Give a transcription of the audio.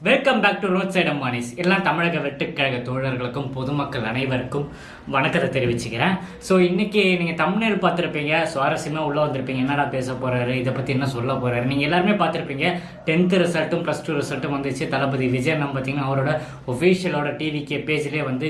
Welcome back to road side அம்மானிஸ். எல்லாம் தமிழக வெட்டுக்கழக தோழர்களுக்கும் பொதுமக்கள் அனைவருக்கும் வணக்கத்தை தெரிவிச்சுக்கிறேன். ஸோ இன்னைக்கு நீங்கள் தமிழ்நேர் பார்த்துருப்பீங்க, சுவாரஸ்யமாக உள்ளே வந்திருப்பீங்க. என்னடா பேச போகிறாரு, இதை பற்றி என்ன சொல்ல போகிறாரு. நீங்கள் எல்லாருமே பார்த்துருப்பீங்க. 10th ரிசல்ட்டும் +2 ரிசல்ட்டும் வந்துச்சு. தளபதி விஜய் நம்ம பார்த்தீங்கன்னா அவரோட ஒஃபீஷியலோட டிவிகே பேஜ்லேயே வந்து